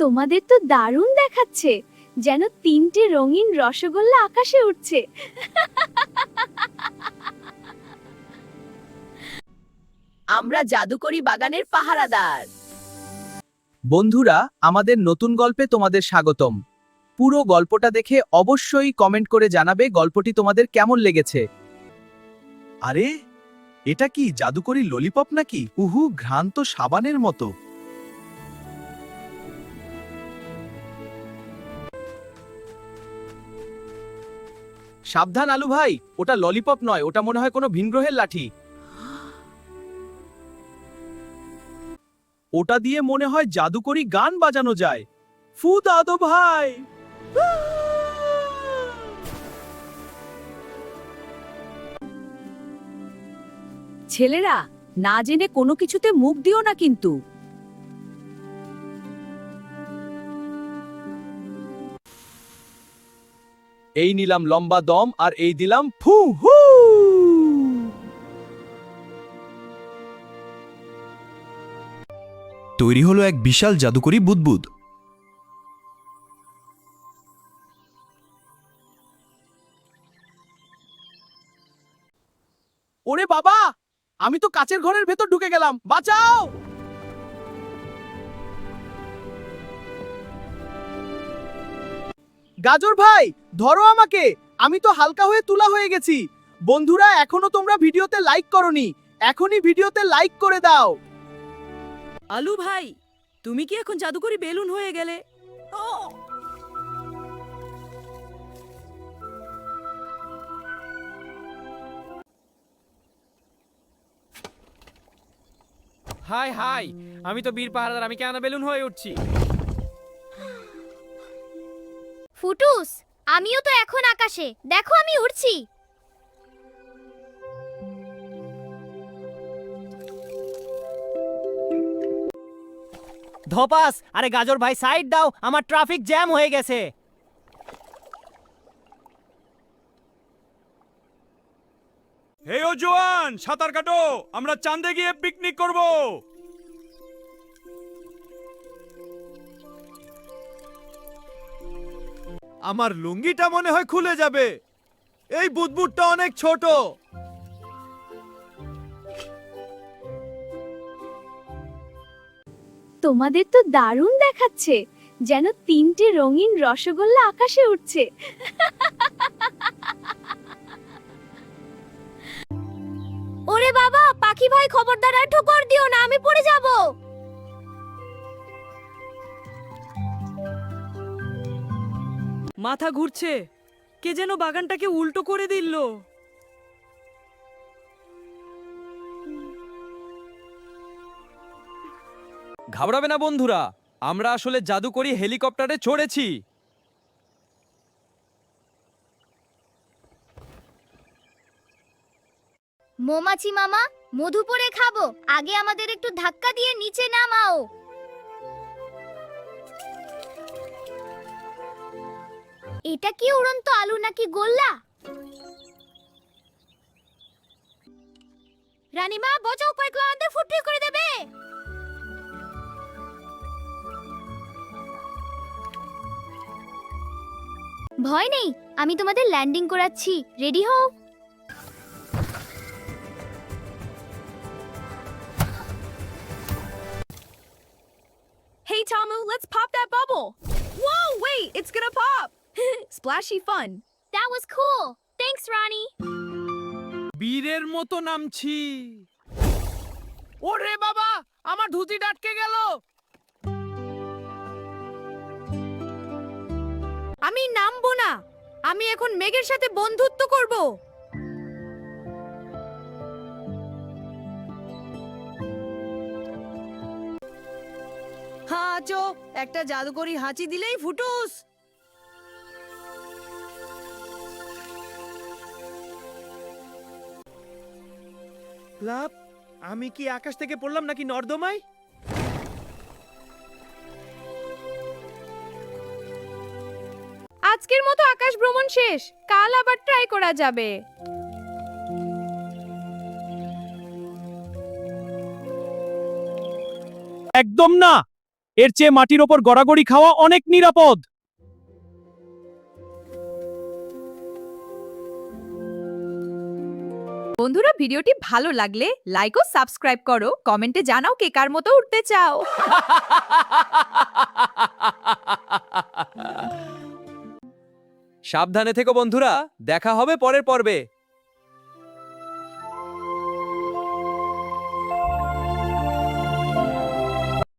তোমাদের তো দারুণ দেখাচ্ছে, যেন তিনটে রঙিন রসগোল্লা আকাশে উঠছে। আমরা জাদুকরি বাগানের পাহারাদার। বন্ধুরা, আমাদের নতুন গল্পে তোমাদের স্বাগতম। পুরো গল্পটা দেখে অবশ্যই কমেন্ট করে জানাবে গল্পটি তোমাদের কেমন লেগেছে। আরে, এটা কি জাদুকরি ললিপপ নাকি? উহু, ঘ্রাণ তো সাবানের মতো। সাবধান আলু ভাই, ওটা ললিপপ নয়, ওটা মনে হয় কোনো ভিনগ্রহের লাঠি। ওটা দিয়ে মনে হয় জাদুকরি গান বাজানো যায়। ফু দাদু ভাই। ছেলেরা, না জেনে কোনো কিছুতে মুখ দিও না কিন্তু। এই নিলাম লম্বা দম আর এই দিলাম ফু হু। তৈরি হলো এক বিশাল জাদুকরি বুদবুদ। ওরে বাবা, আমি তো কাচের ঘরের ভেতর ঢুকে গেলাম, বাঁচাও। গাজর ভাই, ধরো আমাকে, আমি তো হালকা হয়ে তুলা হয়ে গেছি। বন্ধুরা, এখনো তোমরা ভিডিওতে লাইক করোনি, এখনই ভিডিওতে লাইক করে দাও। আলু ভাই, তুমি কি এখন জাদুকরি বেলুন হয়ে গেলে? হাই হাই, আমি তো বীর পাহারাদার, আমি কেন বেলুন হয়ে উঠছি? ফুটুস, আমিও তো এখন আকাশে, দেখো আমি উড়ছি। ধপাস, আরে গাজর ভাই সাইড দাও, আমার ট্রাফিক জ্যাম হয়ে গেছে। হে ও জোয়ান, সাঁতার কাটো, আমরা চাঁদে গিয়ে পিকনিক করব। আমার লুঙ্গিটা মনে হয় খুলে যাবে। এই বুদবুদটা অনেক ছোট। তোমাদের তো দারুণ দেখাচ্ছে, যেন তিনটে রঙিন রসগোল্লা আকাশে উঠছে। ওরে বাবা, পাখি ভাই খবরদার আর ঠোকর দিও না, আমি পড়ে যাব। মাথা ঘুরছে, কে যেন বাগানটাকে উল্টো করে দিল। ঘাবড়াবে না বন্ধুরা, আমরা আসলে জাদুকরি হেলিকপ্টারে চড়েছি। মৌমাছি মামা, মধু পড়ে খাবো, আগে আমাদের একটু ধাক্কা দিয়ে নিচে নামাও। এটা কি উড়ন্ত আলু নাকি গোল্লা? রানীমা, বাঁচাও, পাইকলা আমাদের ফুটি করে দেবে। ভয় নেই, আমি তোমাদের ল্যান্ডিং করাচ্ছি, রেডি হও। Hey Tamu, let's pop that bubble. Whoa, wait, it's gonna pop. Splashy fun. That was cool. Thanks, Ronnie. বীরের মতো নামছি। ওরে বাবা, আমার ধুতিটা আটকে গেল। আমি নামবো না, আমি এখন মেঘের সাথে বন্ধুত্ব করব। হাঁচো, একটা জাদুকরি হাঁচি দিলেই ফুটুস। লাভ, আমি কি আকাশ থেকে পড়লাম নাকি নর্দমায়? আজকের মতো আকাশ ভ্রমণ শেষ, কাল আবার ট্রাই করা যাবে। একদম না, এর চেয়ে মাটির ওপর গড়াগড়ি খাওয়া অনেক নিরাপদ। বন্ধুরা ভিডিওটি ভালো লাগলে লাইক ও সাবস্ক্রাইব করো, কমেন্টে জানাও কে কার মতো উঠতে চাও। সাবধানে থেকো বন্ধুরা, দেখা হবে পরের পর্বে।